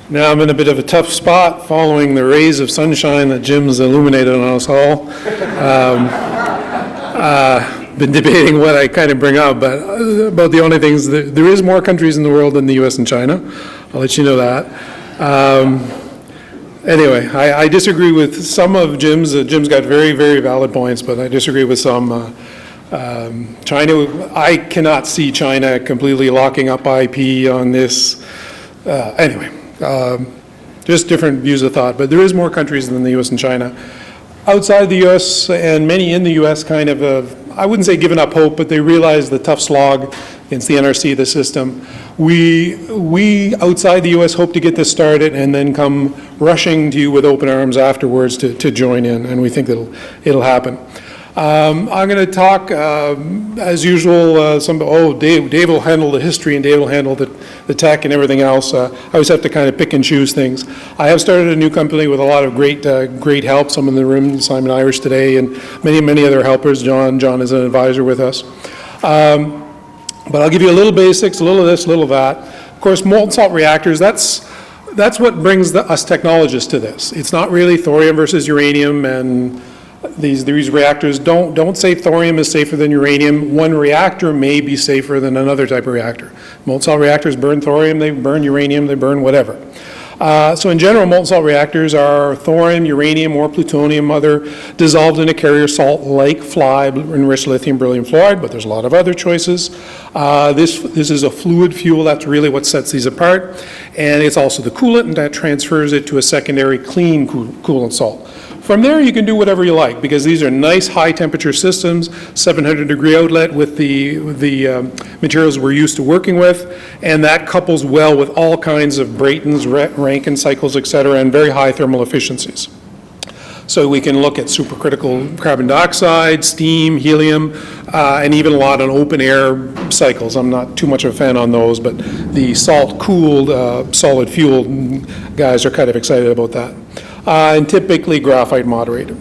Now I'm in a bit of a tough spot following the rays of sunshine that Jim's illuminated on us all. Been debating what I kind of bring up, but about the only things, there is more countries in the world than the US and China. I'll let you know that. Anyway, I disagree with some of Jim's. Jim's got very, very valid points, but I disagree with some. China, I cannot see China completely locking up IP on this. Anyway, just different views of thought, but there is more countries than the US and China. Outside the US and many in the US kind of, I wouldn't say given up hope, but they realize the tough slog against the NRC, the system. We outside the US hope to get this started and then come rushing to you with open arms afterwards to join in, and we think it'll happen. I'm going to talk, as usual, Dave will handle the history and Dave will handle the tech and everything else. I always have to kind of pick and choose things. I have started a new company with a lot of great help. Some in the room, Simon Irish today, and many other helpers. John is an advisor with us. But I'll give you a little basics, a little of this, a little of that. Of course, molten salt reactors, that's what brings us technologists to this. It's not really thorium versus uranium, and these reactors don't say thorium is safer than uranium. One reactor may be safer than another type of reactor. Molten salt reactors burn thorium, they burn uranium, they burn whatever. So in general, molten salt reactors are thorium, uranium, or plutonium, other dissolved in a carrier salt like Fly, enriched lithium beryllium fluoride, but there's a lot of other choices. This is a fluid fuel. That's really what sets these apart. And it's also the coolant, and that transfers it to a secondary clean coolant salt. From there, you can do whatever you like, because these are nice high-temperature systems, 700-degree outlet with the materials we're used to working with, and that couples well with all kinds of Brayton's, Rankine cycles, et cetera, and very high thermal efficiencies. So we can look at supercritical carbon dioxide, steam, helium, and even a lot on open air cycles. I'm not too much of a fan on those, but the salt-cooled solid fuel guys are kind of excited about that. And typically graphite moderated.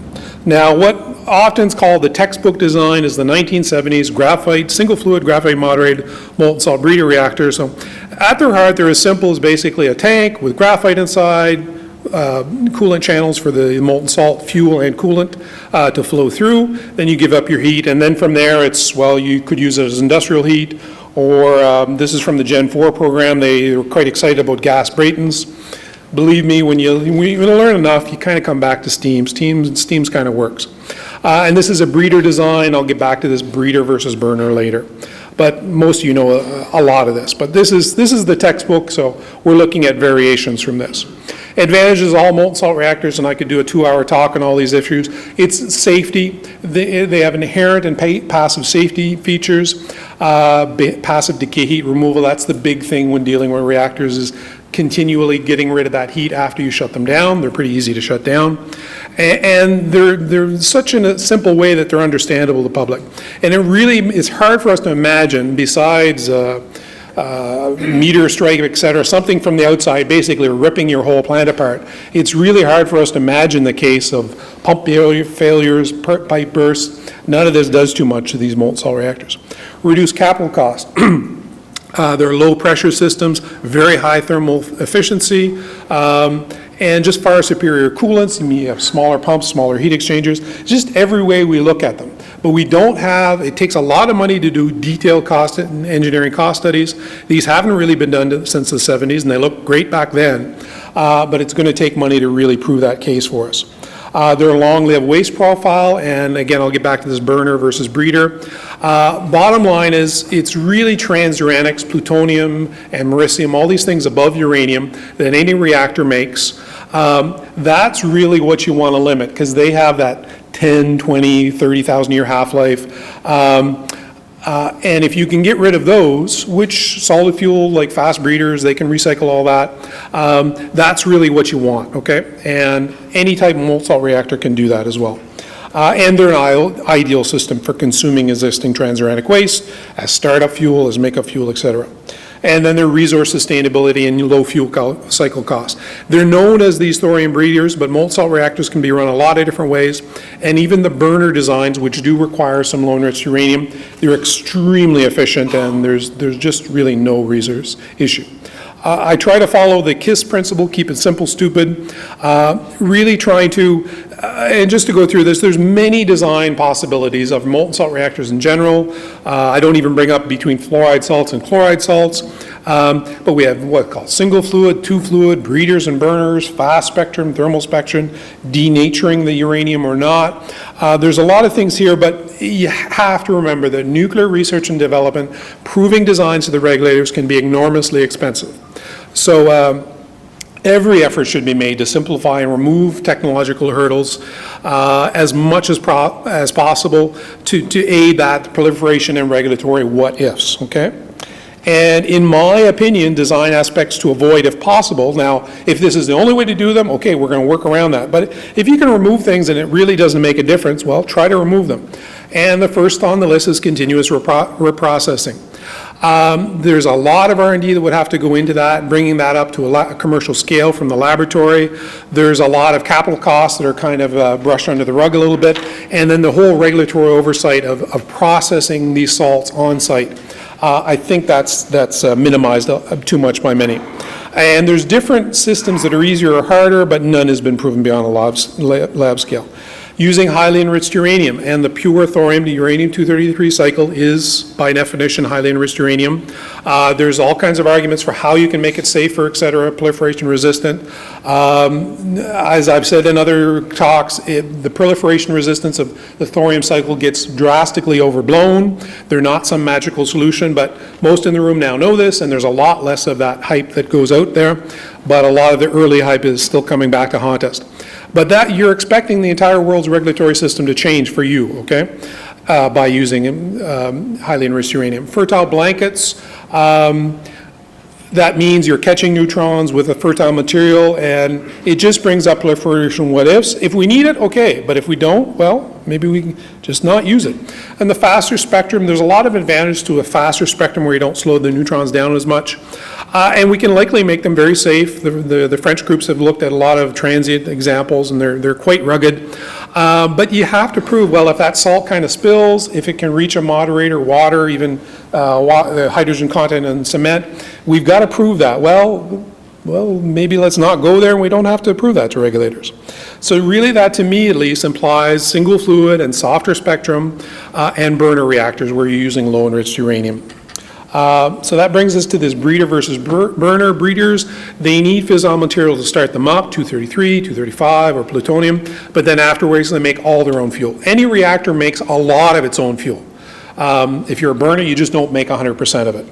Now, what often is called the textbook design is the 1970s graphite, single fluid graphite moderated molten salt breeder reactor. So at their heart, they're as simple as basically a tank with graphite inside, coolant channels for the molten salt fuel and coolant to flow through. Then you give up your heat, and then from there it's, well, you could use it as industrial heat, or this is from the Gen 4 program. They were quite excited about gas Braytons. Believe me, when you learn enough, you kind of come back to steam. Steam's kind of works. And this is a breeder design. I'll get back to this breeder versus burner later. But most of you know a lot of this. But this is the textbook, so we're looking at variations from this. Advantages of all molten salt reactors, and I could do a 2-hour talk on all these issues. It's safety. They have inherent and passive safety features. Passive decay heat removal, that's the big thing when dealing with reactors, is continually getting rid of that heat after you shut them down. They're pretty easy to shut down. And they're such in a simple way that they're understandable to the public. And it really is hard for us to imagine, besides meteor strike, et cetera, something from the outside basically ripping your whole plant apart. It's really hard for us to imagine the case of pump failures, pipe bursts. None of this does too much to these molten salt reactors. Reduced capital costs. They're low pressure systems, very high thermal efficiency, and just far superior coolants. You have smaller pumps, smaller heat exchangers, just every way we look at them. But we don't have, it takes a lot of money to do detailed cost and engineering cost studies. These haven't really been done since the 70s, and they look great back then, but it's going to take money to really prove that case for us. Their long-lived waste profile, and again, I'll get back to this burner versus breeder. Bottom line is, it's really transuranics, plutonium and americium, all these things above uranium that any reactor makes. That's really what you want to limit, because they have that 10, 20, 30,000 year half-life. And if you can get rid of those, which solid fuel like fast breeders, they can recycle all that, that's really what you want, okay? And any type of molten salt reactor can do that as well. And they're an ideal system for consuming existing transuranic waste as startup fuel, as makeup fuel, et cetera. And then their resource sustainability and low fuel cycle costs. They're known as these thorium breeders, but molten salt reactors can be run a lot of different ways. And even the burner designs, which do require some low enriched uranium, they're extremely efficient, and there's just really no resource issue. I try to follow the KISS principle, keep it simple, stupid, really trying to, and just to go through this, there's many design possibilities of molten salt reactors in general. I don't even bring up between fluoride salts and chloride salts, but we have what called single fluid, two fluid, breeders and burners, fast spectrum, thermal spectrum, denaturing the uranium or not. There's a lot of things here, but you have to remember that nuclear research and development, proving designs to the regulators can be enormously expensive. So every effort should be made to simplify and remove technological hurdles as much as possible to aid that proliferation and regulatory what-ifs, okay? And in my opinion, design aspects to avoid if possible. Now, if this is the only way to do them, okay, we're going to work around that. But if you can remove things and it really doesn't make a difference, well, try to remove them. And the first on the list is continuous reprocessing. There's a lot of R&D that would have to go into that, bringing that up to a commercial scale from the laboratory. There's a lot of capital costs that are kind of brushed under the rug a little bit, and then the whole regulatory oversight of processing these salts on site. I think that's minimized too much by many. And there's different systems that are easier or harder, but none has been proven beyond a lab scale. Using highly enriched uranium, and the pure thorium to uranium-233 cycle is, by definition, highly enriched uranium. There's all kinds of arguments for how you can make it safer, et cetera, proliferation resistant. As I've said in other talks, the proliferation resistance of the thorium cycle gets drastically overblown. They're not some magical solution, but most in the room now know this, and there's a lot less of that hype that goes out there, but a lot of the early hype is still coming back to haunt us. But that you're expecting the entire world's regulatory system to change for you, okay, by using highly enriched uranium. Fertile blankets, that means you're catching neutrons with a fertile material, and it just brings up proliferation what-ifs. If we need it, okay, but if we don't, well, maybe we can just not use it. And the faster spectrum, there's a lot of advantage to a faster spectrum where you don't slow the neutrons down as much. And we can likely make them very safe. The French groups have looked at a lot of transient examples, and they're quite rugged. But you have to prove, well, if that salt kind of spills, if it can reach a moderator, water, even the hydrogen content in cement, we've got to prove that. Well, maybe let's not go there, and we don't have to prove that to regulators. So really that, to me at least, implies single fluid and softer spectrum and burner reactors where you're using low enriched uranium. So that brings us to this breeder versus burner. Breeders, they need fissile material to start them up, 233, 235, or plutonium, but then afterwards they make all their own fuel. Any reactor makes a lot of its own fuel. If you're a burner, you just don't make 100% of it.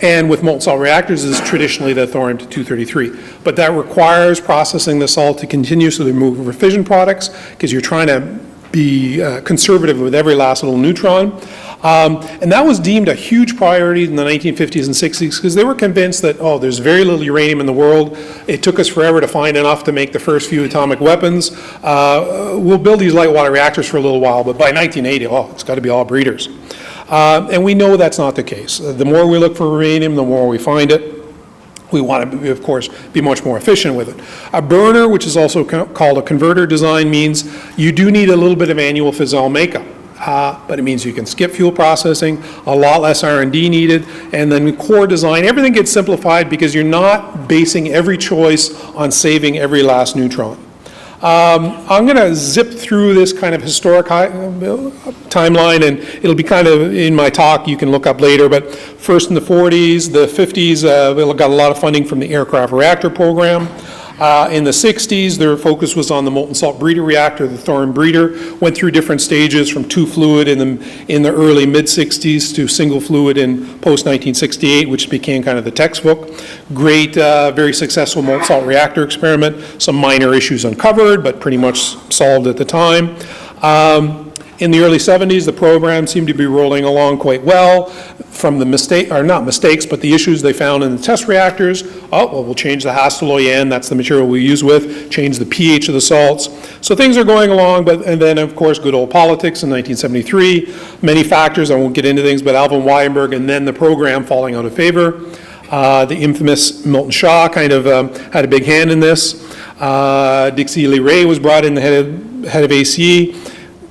And with molten salt reactors is traditionally the thorium-233. But that requires processing the salt to continuously remove fission products because you're trying to be conservative with every last little neutron. And that was deemed a huge priority in the 1950s and 60s because they were convinced that, oh, there's very little uranium in the world. It took us forever to find enough to make the first few atomic weapons. We'll build these light water reactors for a little while, but by 1980, oh, it's got to be all breeders. And we know that's not the case. The more we look for uranium, the more we find it. We want to, of course, be much more efficient with it. A burner, which is also called a converter design, means you do need a little bit of annual fissile makeup. But it means you can skip fuel processing, a lot less R&D needed, and then core design, everything gets simplified because you're not basing every choice on saving every last neutron. I'm going to zip through this kind of historic timeline, and it'll be kind of in my talk, you can look up later, but first in the 40s, the 50s, we got a lot of funding from the aircraft reactor program. In the 60s, their focus was on the molten salt breeder reactor, the thorium breeder, went through different stages from two fluid in the early mid-60s to single fluid in post-1968, which became kind of the textbook. Great, very successful molten salt reactor experiment, some minor issues uncovered, but pretty much solved at the time. In the early 70s, the program seemed to be rolling along quite well from the the issues they found in the test reactors. Oh, well, we'll change the Hastelloy N, that's the material we use with, change the pH of the salts. So things are going along, and then, of course, good old politics in 1973. Many factors, I won't get into things, but Alvin Weinberg and then the program falling out of favor. The infamous Milton Shaw kind of had a big hand in this. Dixie Lee Ray was brought in, the head of ACE.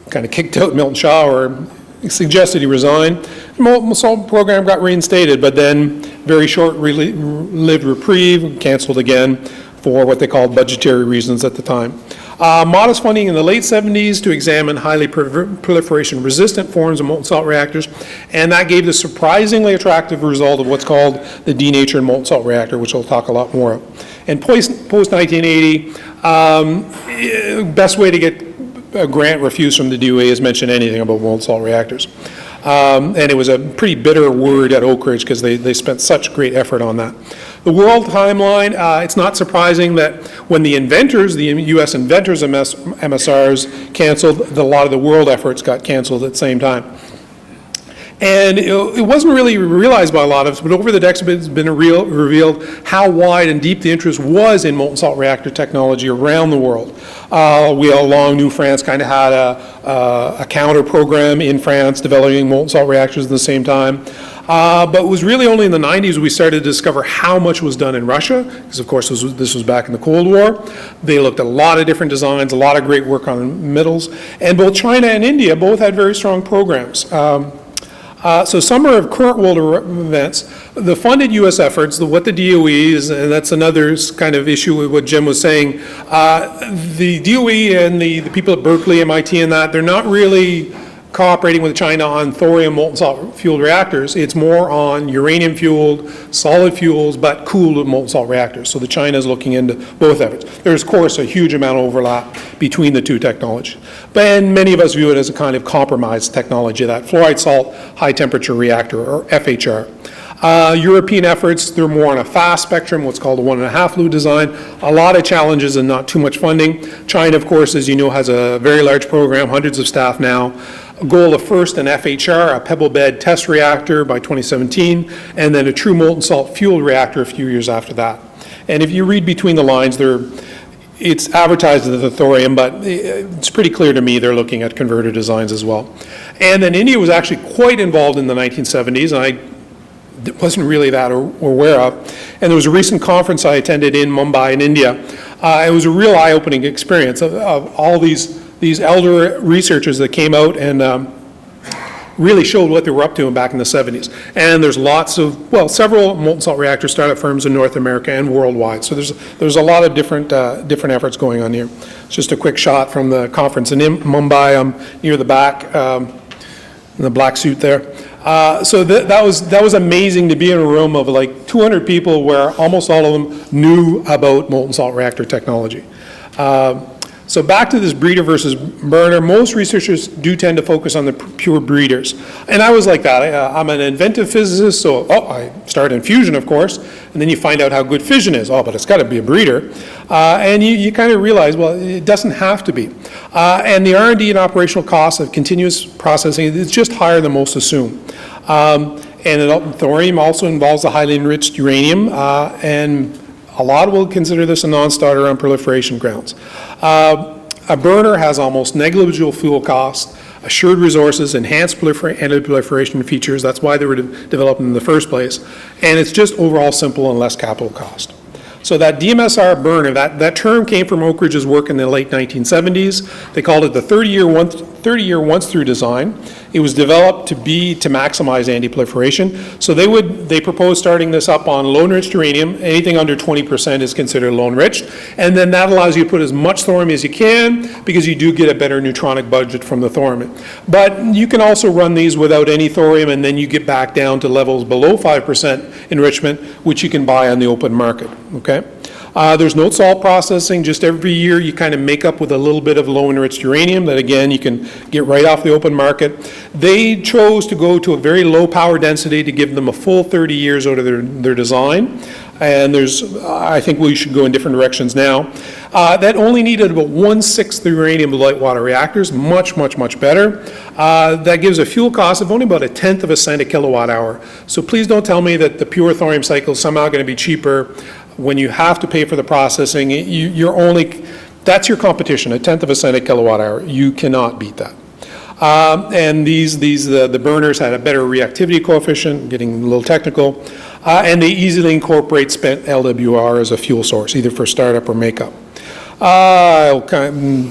Kind of kicked out Milton Shaw or suggested he resign. The molten salt program got reinstated, but then very short-lived reprieve, canceled again for what they called budgetary reasons at the time. Modest funding in the late 70s to examine highly proliferation-resistant forms of molten salt reactors, and that gave the surprisingly attractive result of what's called the denatured molten salt reactor, which we'll talk a lot more of. And post-1980, best way to get a grant refused from the DOE is mention anything about molten salt reactors. And it was a pretty bitter word at Oak Ridge because they spent such great effort on that. The world timeline, it's not surprising that when the inventors, the U.S. inventors of MSRs canceled, a lot of the world efforts got canceled at the same time. And it wasn't really realized by a lot of us, but over the decades it's been revealed how wide and deep the interest was in molten salt reactor technology around the world. We all along knew France kind of had a counter program in France developing molten salt reactors at the same time. But it was really only in the 90s we started to discover how much was done in Russia, because of course this was back in the Cold War. They looked at a lot of different designs, a lot of great work on metals, and both China and India both had very strong programs. So summary of current world events, the funded U.S. efforts, what the DOE is, and that's another kind of issue with what Jim was saying, the DOE and the people at Berkeley, MIT and that, they're not really cooperating with China on thorium molten salt fueled reactors. It's more on uranium fueled, solid fuels, but cooled molten salt reactors. So the China is looking into both efforts. There's of course a huge amount of overlap between the two technologies. But many of us view it as a kind of compromised technology, that fluoride salt high temperature reactor, or FHR. European efforts, they're more on a fast spectrum, what's called a 1.5 Lu design. A lot of challenges and not too much funding. China, of course, as you know, has a very large program, hundreds of staff now. A goal of first an FHR, a pebble bed test reactor by 2017, and then a true molten salt fueled reactor a few years after that. And if you read between the lines, it's advertised as the thorium, but it's pretty clear to me they're looking at converter designs as well. And then India was actually quite involved in the 1970s, and I wasn't really that aware of. And there was a recent conference I attended in Mumbai in India. It was a real eye-opening experience of all these elder researchers that came out and really showed what they were up to back in the 70s. And there's lots of, well, several molten salt reactor startup firms in North America and worldwide. So there's a lot of different efforts going on here. It's just a quick shot from the conference in Mumbai. I'm near the back in the black suit there. So that was amazing to be in a room of like 200 people where almost all of them knew about molten salt reactor technology. So back to this breeder versus burner, most researchers do tend to focus on the pure breeders. And I was like that. I'm an inventive physicist, so I started in fusion, of course, and then you find out how good fission is. But it's got to be a breeder. And you kind of realize, well, it doesn't have to be. And the R&D and operational costs of continuous processing is just higher than most assume. And thorium also involves the highly enriched uranium, and a lot will consider this a non-starter on proliferation grounds. A burner has almost negligible fuel cost, assured resources, enhanced anti-proliferation features. That's why they were developed in the first place. And it's just overall simple and less capital cost. So that DMSR burner, that term came from Oak Ridge's work in the late 1970s. They called it the 30-year once-through design. It was developed to maximize anti-proliferation. So they proposed starting this up on low-enriched uranium. Anything under 20% is considered low-enriched. And then that allows you to put as much thorium as you can because you do get a better neutronic budget from the thorium. But you can also run these without any thorium, and then you get back down to levels below 5% enrichment, which you can buy on the open market. Okay? There's no salt processing. Just every year you kind of make up with a little bit of low-enriched uranium that, again, you can get right off the open market. They chose to go to a very low power density to give them a full 30 years out of their design. And I think we should go in different directions now. That only needed about 1/6 the uranium light water reactors, much, much, much better. That gives a fuel cost of only about 1/10 of a cent a kilowatt hour. So please don't tell me that the pure thorium cycle is somehow going to be cheaper when you have to pay for the processing. That's your competition, 1/10 of a cent a kilowatt hour. You cannot beat that. And the burners had a better reactivity coefficient, getting a little technical, and they easily incorporate spent LWR as a fuel source, either for startup or makeup.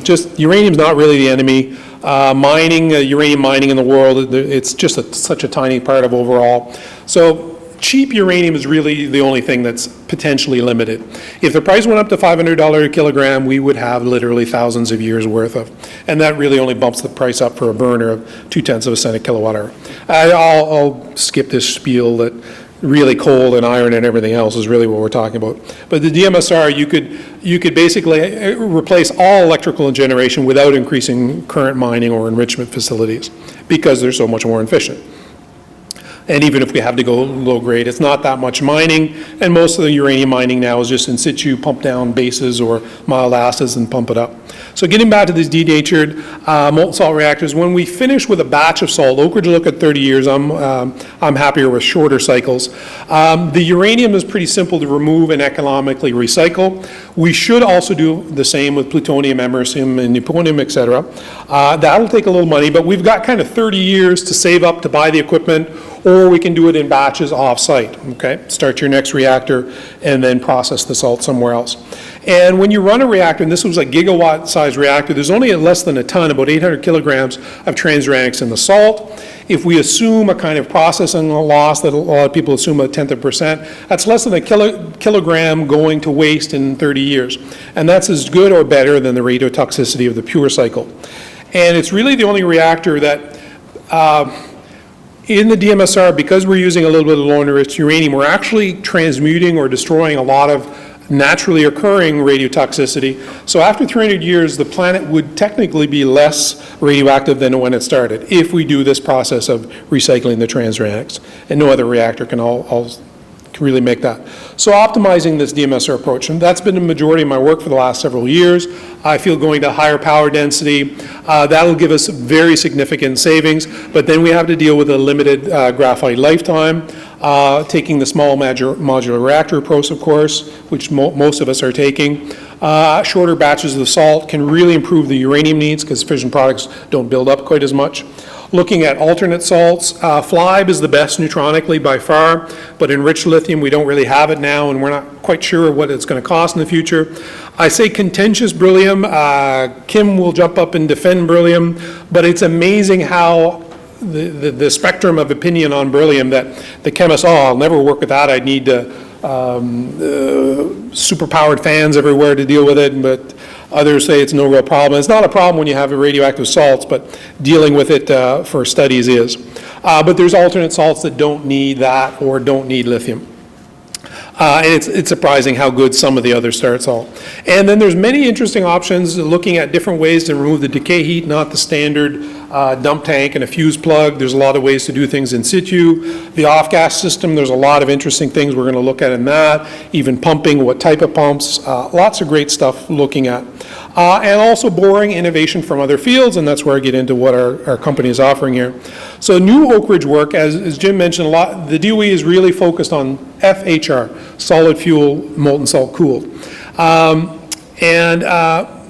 Just uranium's not really the enemy. Uranium mining in the world, it's just such a tiny part of overall. So cheap uranium is really the only thing that's potentially limited. If the price went up to $500 a kilogram, we would have literally thousands of years worth of, and that really only bumps the price up for a burner of 0.2 cents a kilowatt hour. I'll skip this spiel that really coal and iron and everything else is really what we're talking about. But the DMSR, you could basically replace all electrical generation without increasing current mining or enrichment facilities because they're so much more efficient. And even if we have to go low grade, it's not that much mining, and most of the uranium mining now is just in situ, pump down bases or mild acids and pump it up. So getting back to these denatured molten salt reactors, when we finish with a batch of salt, Oak Ridge will look at 30 years, I'm happier with shorter cycles. The uranium is pretty simple to remove and economically recycle. We should also do the same with plutonium, americium, and newtonium, et cetera. That'll take a little money, but we've got kind of 30 years to save up to buy the equipment, or we can do it in batches off-site, okay? Start your next reactor and then process the salt somewhere else. And when you run a reactor, and this was a gigawatt-sized reactor, there's only less than a ton, about 800 kilograms of transuranics in the salt. If we assume a kind of processing loss that a lot of people assume 0.1%, that's less than a kilogram going to waste in 30 years. And that's as good or better than the radiotoxicity of the pure cycle. And it's really the only reactor that in the DMSR, because we're using a little bit of low-enriched uranium, we're actually transmuting or destroying a lot of naturally occurring radiotoxicity. So after 300 years, the planet would technically be less radioactive than when it started, if we do this process of recycling the transuranics. And no other reactor can really make that. So optimizing this DMSR approach, and that's been the majority of my work for the last several years. I feel going to higher power density, that'll give us very significant savings, but then we have to deal with a limited graphite lifetime, taking the small modular reactor approach, of course, which most of us are taking. Shorter batches of the salt can really improve the uranium needs because fission products don't build up quite as much. Looking at alternate salts, FLiBe is the best neutronically by far, but enriched lithium, we don't really have it now, and we're not quite sure what it's going to cost in the future. I say contentious beryllium. Kim will jump up and defend beryllium, but it's amazing how the spectrum of opinion on beryllium that the chemists, I'll never work with that, I'd need super-powered fans everywhere to deal with it, but others say it's no real problem. It's not a problem when you have radioactive salts, but dealing with it for studies is. But there's alternate salts that don't need that or don't need lithium. And it's surprising how good some of the others start salt. And then there's many interesting options looking at different ways to remove the decay heat, not the standard dump tank and a fuse plug. There's a lot of ways to do things in situ. The off-gas system, there's a lot of interesting things we're going to look at in that, even pumping, what type of pumps, lots of great stuff looking at. And also borrowing innovation from other fields, and that's where I get into what our company is offering here. So new Oak Ridge work, as Jim mentioned, the DOE is really focused on FHR, solid fuel molten salt cooled.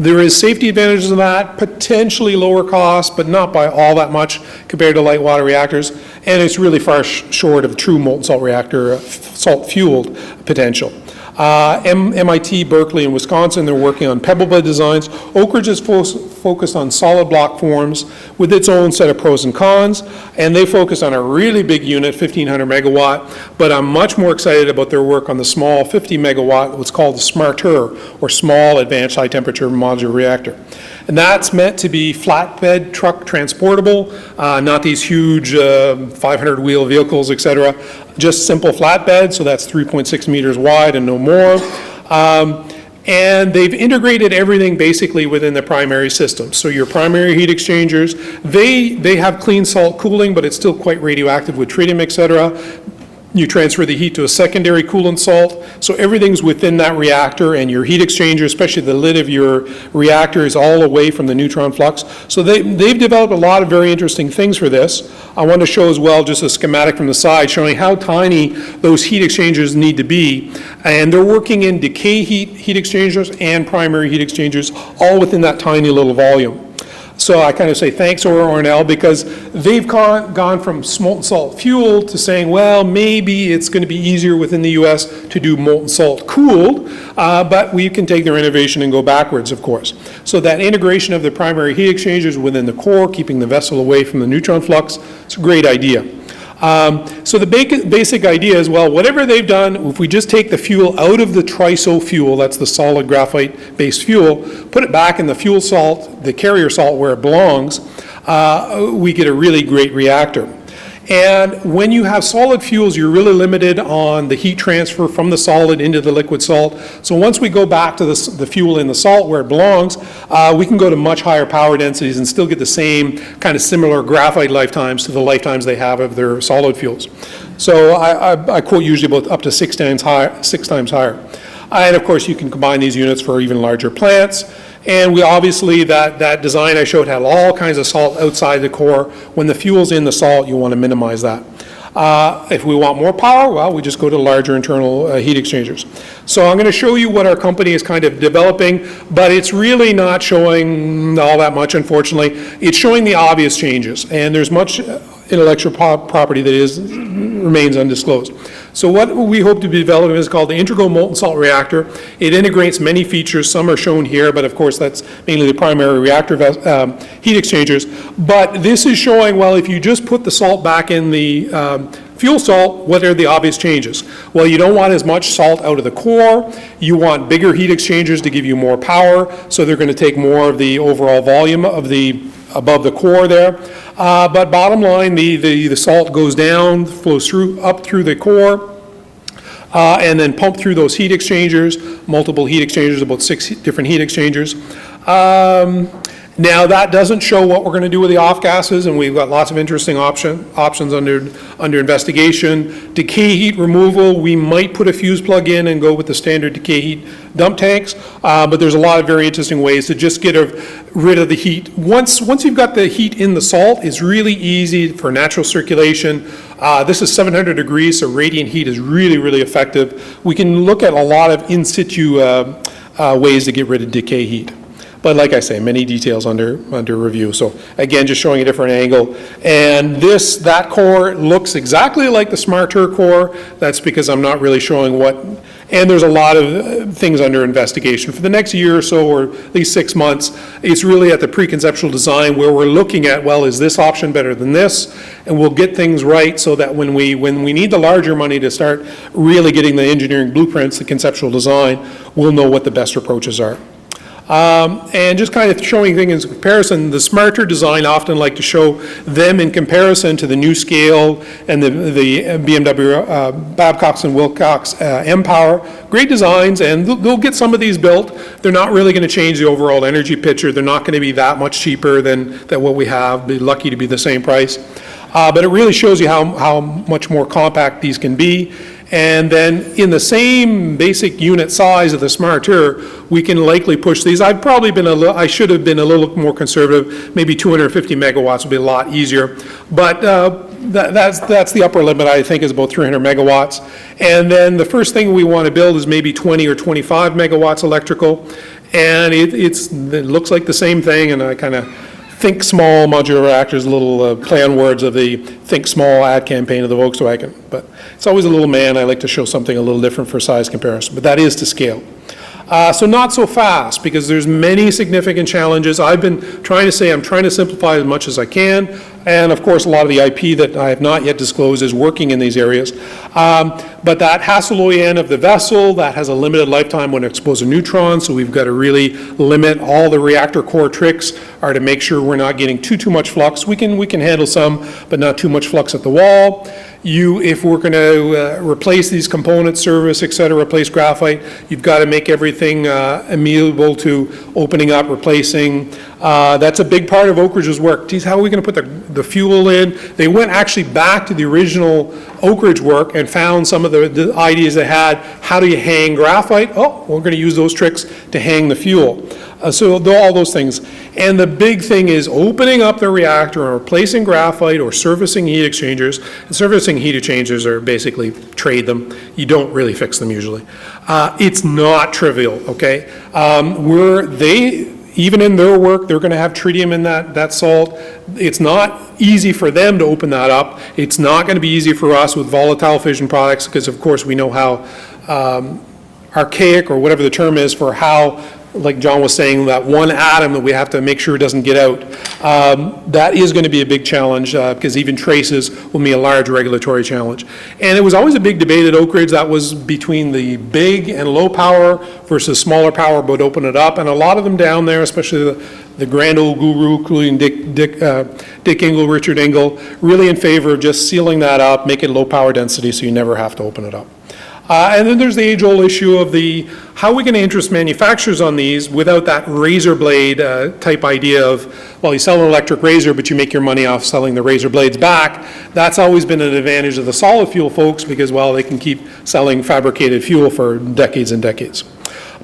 There is safety advantages of that, potentially lower cost, but not by all that much compared to light water reactors, and it's really far short of true molten salt reactor, salt-fueled potential. MIT, Berkeley, and Wisconsin, they're working on pebble bed designs. Oak Ridge is focused on solid block forms with its own set of pros and cons, and they focus on a really big unit, 1,500 megawatt, but I'm much more excited about their work on the small 50 megawatt, what's called the SMARTER, or Small Advanced High Temperature Modular Reactor. And that's meant to be flatbed truck transportable, not these huge 500-wheel vehicles, et cetera, just simple flatbed, so that's 3.6 meters wide and no more. And they've integrated everything basically within the primary system. So your primary heat exchangers, they have clean salt cooling, but it's still quite radioactive with tritium, et cetera. You transfer the heat to a secondary coolant salt, so everything's within that reactor, and your heat exchanger, especially the lid of your reactor, is all away from the neutron flux. So they've developed a lot of very interesting things for this. I want to show as well just a schematic from the side showing how tiny those heat exchangers need to be, and they're working in decay heat exchangers and primary heat exchangers, all within that tiny little volume. So I kind of say thanks, Ornell, because they've gone from molten salt fuel to saying, well, maybe it's going to be easier within the U.S. to do molten salt cooled, but we can take their innovation and go backwards, of course. So that integration of the primary heat exchangers within the core, keeping the vessel away from the neutron flux, it's a great idea. So the basic idea is, well, whatever they've done, if we just take the fuel out of the TRISO fuel, that's the solid graphite-based fuel, put it back in the fuel salt, the carrier salt where it belongs, we get a really great reactor. And when you have solid fuels, you're really limited on the heat transfer from the solid into the liquid salt. So once we go back to the fuel in the salt where it belongs, we can go to much higher power densities and still get the same kind of similar graphite lifetimes to the lifetimes they have of their solid fuels. So I quote usually about up to 6 times higher. And of course, you can combine these units for even larger plants. And we obviously, that design I showed had all kinds of salt outside the core. When the fuel's in the salt, you want to minimize that. If we want more power, well, we just go to larger internal heat exchangers. So I'm going to show you what our company is kind of developing, but it's really not showing all that much, unfortunately. It's showing the obvious changes, and there's much intellectual property that remains undisclosed. So what we hope to be developing is called the Integral Molten Salt Reactor. It integrates many features. Some are shown here, but of course that's mainly the primary reactor heat exchangers. But this is showing, well, if you just put the salt back in the fuel salt, what are the obvious changes? Well, you don't want as much salt out of the core. You want bigger heat exchangers to give you more power, so they're going to take more of the overall volume of above the core there. But bottom line, the salt goes down, flows up through the core, and then pump through those heat exchangers, multiple heat exchangers, about 6 different heat exchangers. Now, that doesn't show what we're going to do with the off gases, and we've got lots of interesting options under investigation. Decay heat removal, we might put a fuse plug in and go with the standard decay heat dump tanks, but there's a lot of very interesting ways to just get rid of the heat. Once you've got the heat in the salt, it's really easy for natural circulation. This is 700 degrees, so radiant heat is really, really effective. We can look at a lot of in situ ways to get rid of decay heat. But like I say, many details under review. So again, just showing a different angle. And that core looks exactly like the Smarter core. That's because I'm not really showing what, and there's a lot of things under investigation. For the next year or so, or at least 6 months, it's really at the preconceptual design where we're looking at, well, is this option better than this? And we'll get things right so that when we need the larger money to start really getting the engineering blueprints, the conceptual design, we'll know what the best approaches are. And just kind of showing things in comparison, the Smarter design often like to show them in comparison to the NuScale and the BMW Babcock and Wilcox M-Power. Great designs, and they'll get some of these built. They're not really going to change the overall energy picture. They're not going to be that much cheaper than what we have. Be lucky to be the same price. But it really shows you how much more compact these can be. And then in the same basic unit size of the Smarter, we can likely push these. I should have been a little more conservative. Maybe 250 megawatts would be a lot easier. But that's the upper limit, I think, is about 300 megawatts. And then the first thing we want to build is maybe 20 or 25 megawatts electrical. And it looks like the same thing, and I kind of think small modular reactors, little play on words of the think small ad campaign of the Volkswagen. But it's always a little man. I like to show something a little different for size comparison, but that is to scale. So not so fast, because there's many significant challenges. I've been trying to say I'm trying to simplify as much as I can, and of course a lot of the IP that I have not yet disclosed is working in these areas. But that Hassel-Oyen of the vessel, that has a limited lifetime when exposed to neutrons, so we've got to really limit. All the reactor core tricks are to make sure we're not getting too much flux. We can handle some, but not too much flux at the wall. If we're going to replace these components, service, et cetera, replace graphite, you've got to make everything amenable to opening up, replacing. That's a big part of Oak Ridge's work. Geez, how are we going to put the fuel in? They went actually back to the original Oak Ridge work and found some of the ideas they had. How do you hang graphite? Oh, we're going to use those tricks to hang the fuel. So all those things. And the big thing is opening up the reactor and replacing graphite or servicing heat exchangers. And servicing heat exchangers are basically trade them. You don't really fix them usually. It's not trivial, okay? Even in their work, they're going to have tritium in that salt. It's not easy for them to open that up. It's not going to be easy for us with volatile fission products, because of course we know how archaic, or whatever the term is, for how like John was saying, that one atom that we have to make sure doesn't get out. That is going to be a big challenge because even traces will be a large regulatory challenge. And it was always a big debate at Oak Ridge. That was between the big and low power versus smaller power, but open it up. And a lot of them down there, especially the grand old guru, including Dick Engel, Richard Engel, really in favor of just sealing that up, make it low power density so you never have to open it up. And then there's the age-old issue of how are we going to interest manufacturers on these without that razor blade type idea of, well, you sell an electric razor, but you make your money off selling the razor blades back. That's always been an advantage of the solid fuel folks because, well, they can keep selling fabricated fuel for decades and decades.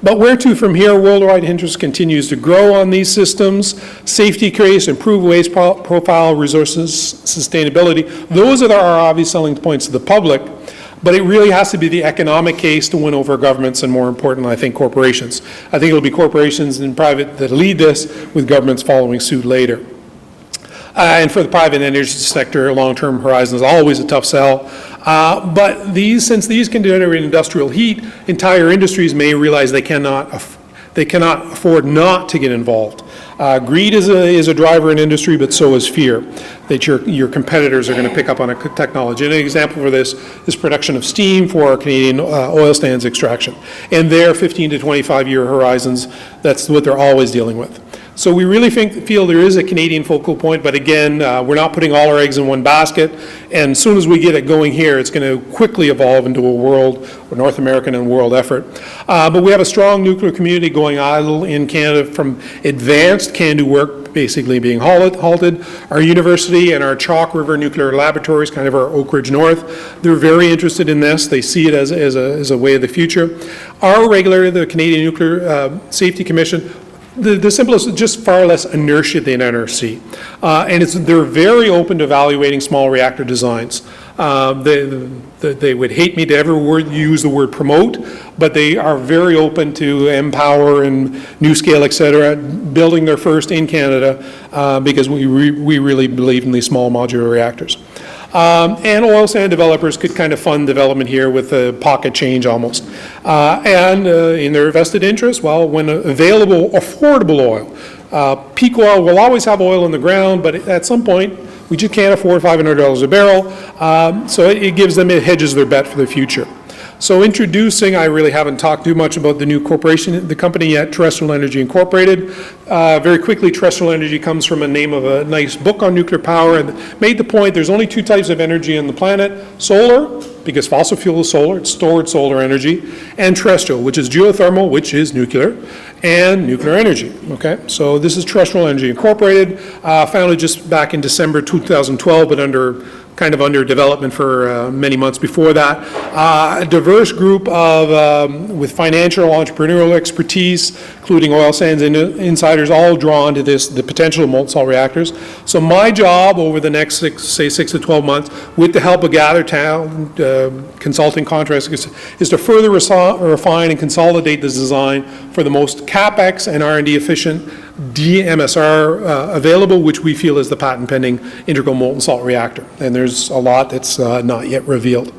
But where to from here? Worldwide interest continues to grow on these systems. Safety case, improved waste profile, resources, sustainability. Those are our obvious selling points to the public. But it really has to be the economic case to win over governments and, more importantly, I think, corporations. I think it'll be corporations and private that lead this, with governments following suit later. And for the private energy sector, long-term horizon is always a tough sell. But since these can generate industrial heat, entire industries may realize they cannot afford not to get involved. Greed is a driver in industry, but so is fear that your competitors are going to pick up on a technology. And an example for this is production of steam for Canadian oil sands extraction. And their 15 to 25-year horizons, that's what they're always dealing with. So we really feel there is a Canadian focal point, but again, we're not putting all our eggs in one basket. And as soon as we get it going here, it's going to quickly evolve into a world, or North American and world effort. But we have a strong nuclear community going idle in Canada, from advanced can-do work basically being halted. Our university and our Chalk River Nuclear Laboratories, kind of our Oak Ridge North, they're very interested in this. They see it as a way of the future. Our regulator, the Canadian Nuclear Safety Commission, the simplest, just far less inertia than NRC. And they're very open to evaluating small reactor designs. They would hate me to ever use the word promote, but they are very open to mPower and NuScale, et cetera, building their first in Canada because we really believe in these small modular reactors. And oil sand developers could kind of fund development here with a pocket change almost. And in their vested interest, well, when available, affordable oil. Peak oil will always have oil in the ground, but at some point, we just can't afford $500 a barrel. So it gives them, it hedges their bet for the future. So introducing, I really haven't talked too much about the new corporation, the company yet, Terrestrial Energy Incorporated. Very quickly, Terrestrial Energy comes from a name of a nice book on nuclear power, and made the point there's only two types of energy on the planet: solar, because fossil fuel is solar, it's stored solar energy, and terrestrial, which is geothermal, which is nuclear, and nuclear energy, okay? So this is Terrestrial Energy Incorporated, founded just back in December 2012, but kind of under development for many months before that. A diverse group of, with financial, entrepreneurial expertise, including oil sands insiders, all drawn to the potential of molten salt reactors. So my job over the next 6 to 12 months, with the help of Gather Town consulting contractors, is to further refine and consolidate the design for the most CapEx and R&D efficient DMSR available, which we feel is the patent pending integral molten salt reactor. And there's a lot that's not yet revealed.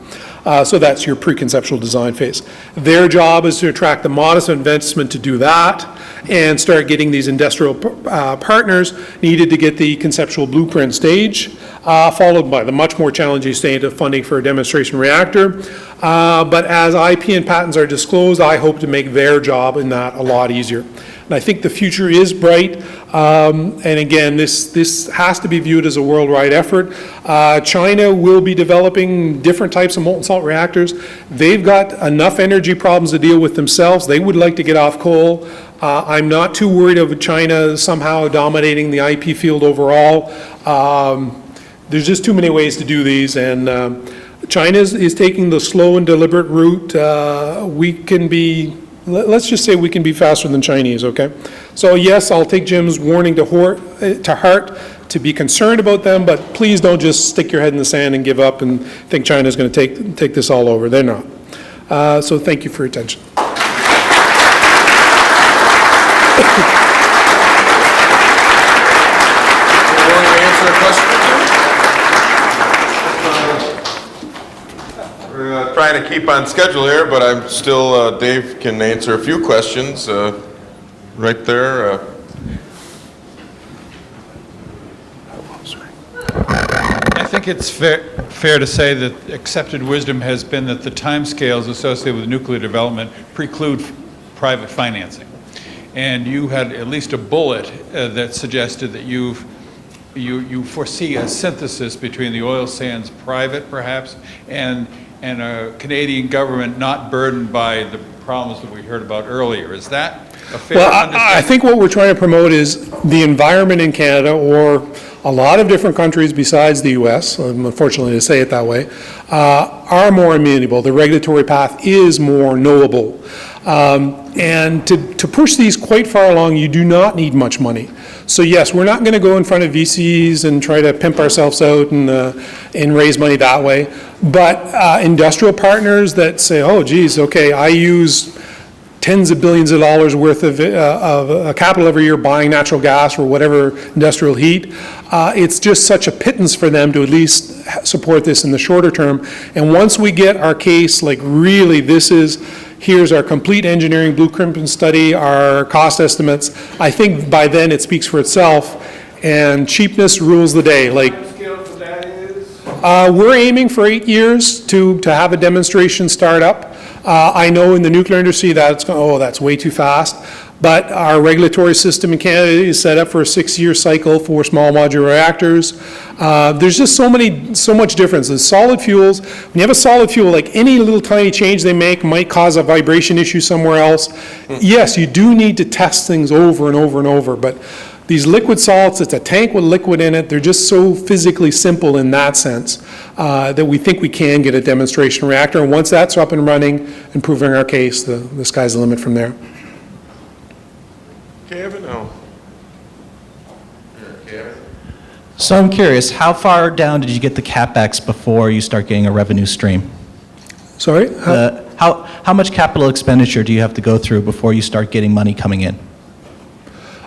So that's your preconceptual design phase. Their job is to attract the modest investment to do that and start getting these industrial partners needed to get the conceptual blueprint stage, followed by the much more challenging stage of funding for a demonstration reactor. But as IP and patents are disclosed, I hope to make their job in that a lot easier. And I think the future is bright. And again, this has to be viewed as a worldwide effort. China will be developing different types of molten salt reactors. They've got enough energy problems to deal with themselves. They would like to get off coal. I'm not too worried of China somehow dominating the IP field overall. There's just too many ways to do these, and China is taking the slow and deliberate route. Let's just say we can be faster than Chinese, okay? So yes, I'll take Jim's warning to heart to be concerned about them, but please don't just stick your head in the sand and give up and think China's going to take this all over. They're not. So thank you for your attention. Trying to keep on schedule here, but I'm still, Dave can answer a few questions. right there. I think it's fair to say that accepted wisdom has been that the timescales associated with nuclear development preclude private financing. And you had at least a bullet that suggested that you foresee a synthesis between the oil sands private, perhaps, and a Canadian government not burdened by the problems that we heard about earlier. Is that a fair understanding? I think what we're trying to promote is the environment in Canada, or a lot of different countries besides the U.S., unfortunately to say it that way, are more amenable. The regulatory path is more knowable. And to push these quite far along, you do not need much money. So yes, we're not going to go in front of VCs and try to pimp ourselves out and raise money that way. But industrial partners that say, oh, geez, okay, I use tens of billions of dollars worth of capital every year buying natural gas or whatever industrial heat. It's just such a pittance for them to at least support this in the shorter term. And once we get our case, like really here's our complete engineering blueprint and study, our cost estimates, I think by then it speaks for itself, and cheapness rules the day. Like, Timescale for that is? we're aiming for 8 years to have a demonstration start up. I know in the nuclear industry that's way too fast. But our regulatory system in Canada is set up for a 6-year cycle for small modular reactors. There's just so much difference. The solid fuels, when you have a solid fuel, like any little tiny change they make might cause a vibration issue somewhere else. Yes, you do need to test things over and over and over, but these liquid salts, it's a tank with liquid in it, they're just so physically simple in that sense that we think we can get a demonstration reactor. And once that's up and running and proving our case, the sky's the limit from there. Kevin, no. Kevin? So I'm curious, how far down did you get the CapEx before you start getting a revenue stream? Sorry? How much capital expenditure do you have to go through before you start getting money coming in?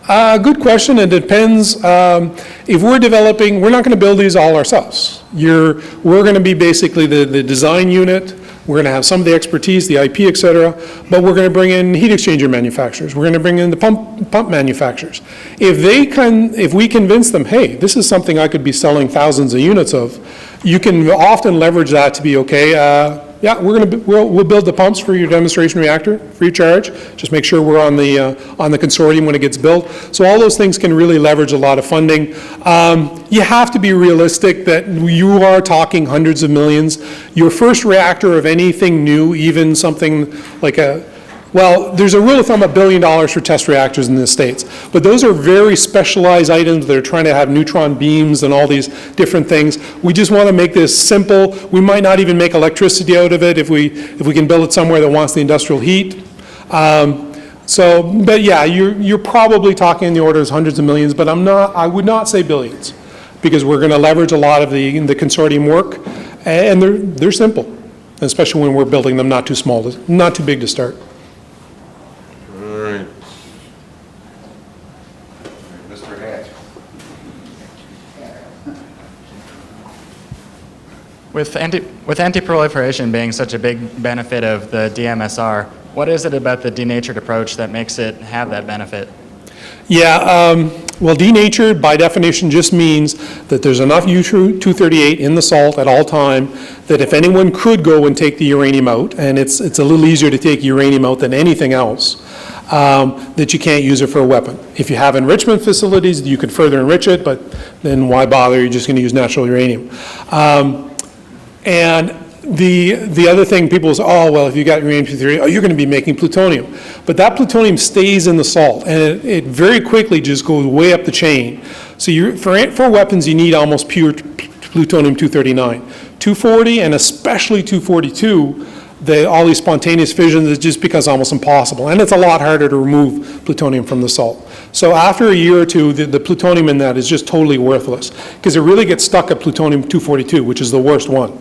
Good question. It depends. If we're developing, we're not going to build these all ourselves. We're going to be basically the design unit. We're going to have some of the expertise, the IP, et cetera, but we're going to bring in heat exchanger manufacturers. We're going to bring in the pump manufacturers. If we convince them, hey, this is something I could be selling thousands of units of, you can often leverage that to be okay. Yeah, we'll build the pumps for your demonstration reactor, free of charge. Just make sure we're on the consortium when it gets built. So all those things can really leverage a lot of funding. You have to be realistic that you are talking hundreds of millions. Your first reactor of anything new, even something like there's a rule of thumb $1 billion for test reactors in the States, but those are very specialized items that are trying to have neutron beams and all these different things. We just want to make this simple. We might not even make electricity out of it if we can build it somewhere that wants the industrial heat. But yeah, you're probably talking in the orders of hundreds of millions, but I would not say billions, because we're going to leverage a lot of the consortium work, and they're simple, especially when we're building them not too small, not too big to start. Mr. Hatch. With anti-proliferation being such a big benefit of the DMSR, what is it about the denatured approach that makes it have that benefit? Yeah, well, denatured by definition just means that there's enough U-238 in the salt at all time that if anyone could go and take the uranium out, and it's a little easier to take uranium out than anything else, that you can't use it for a weapon. If you have enrichment facilities, you could further enrich it, but then why bother? You're just going to use natural uranium. And the other thing, people say, oh, well, if you got uranium-238, you're going to be making plutonium. But that plutonium stays in the salt, and it very quickly just goes way up the chain. So for weapons, you need almost pure plutonium-239. 240, and especially 242, all these spontaneous fissions, it just becomes almost impossible. And it's a lot harder to remove plutonium from the salt. So after a year or two, the plutonium in that is just totally worthless, because it really gets stuck at plutonium-242, which is the worst one.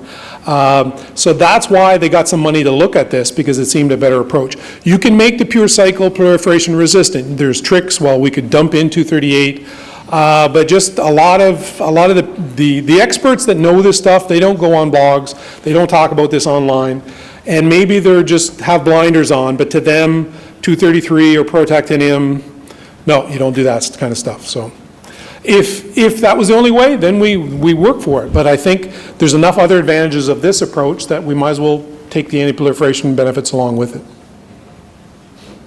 So that's why they got some money to look at this, because it seemed a better approach. You can make the pure cycle proliferation resistant. There's tricks. Well, we could dump in 238. But just a lot of the experts that know this stuff, they don't go on blogs. They don't talk about this online. And maybe they're just have blinders on, but to them, 233 or protactinium, No, you don't do that kind of stuff, so. If that was the only way, then we work for it. But I think there's enough other advantages of this approach that we might as well take the anti-proliferation benefits along with it.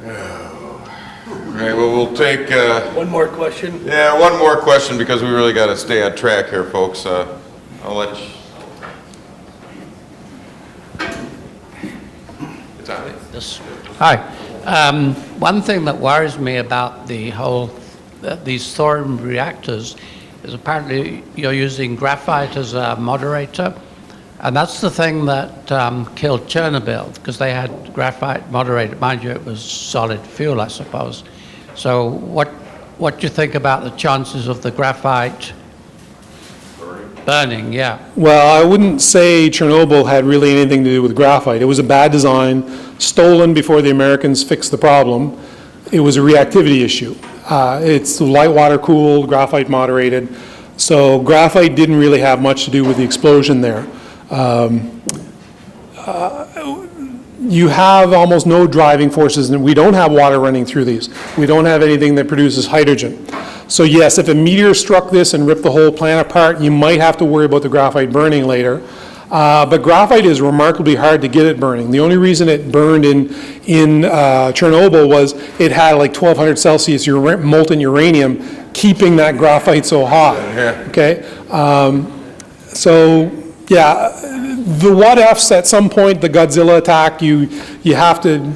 All right, well, we'll take, One more question. yeah, one more question because we really got to stay on track here, folks. I'll let you. It's on it. Hi. One thing that worries me about the whole, these thorium reactors is apparently you're using graphite as a moderator, and that's the thing that killed Chernobyl, because they had graphite moderated. Mind you, it was solid fuel, I suppose. So what do you think about the chances of the graphite burning? Yeah. Well, I wouldn't say Chernobyl had really anything to do with graphite. It was a bad design, stolen before the Americans fixed the problem. It was a reactivity issue. It's light water cooled, graphite moderated. So graphite didn't really have much to do with the explosion there. You have almost no driving forces, and we don't have water running through these. We don't have anything that produces hydrogen. So yes, if a meteor struck this and ripped the whole plant apart, you might have to worry about the graphite burning later. But graphite is remarkably hard to get it burning. The only reason it burned in Chernobyl was it had like 1200 Celsius molten uranium keeping that graphite so hot. Yeah. Okay? So, yeah, the what-ifs at some point, the Godzilla attack, you have to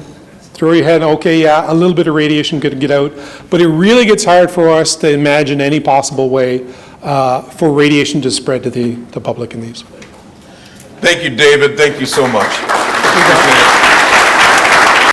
throw your head, okay, yeah, a little bit of radiation could get out, but it really gets hard for us to imagine any possible way for radiation to spread to the public in these. Thank you, David. Thank you so much. Appreciate it.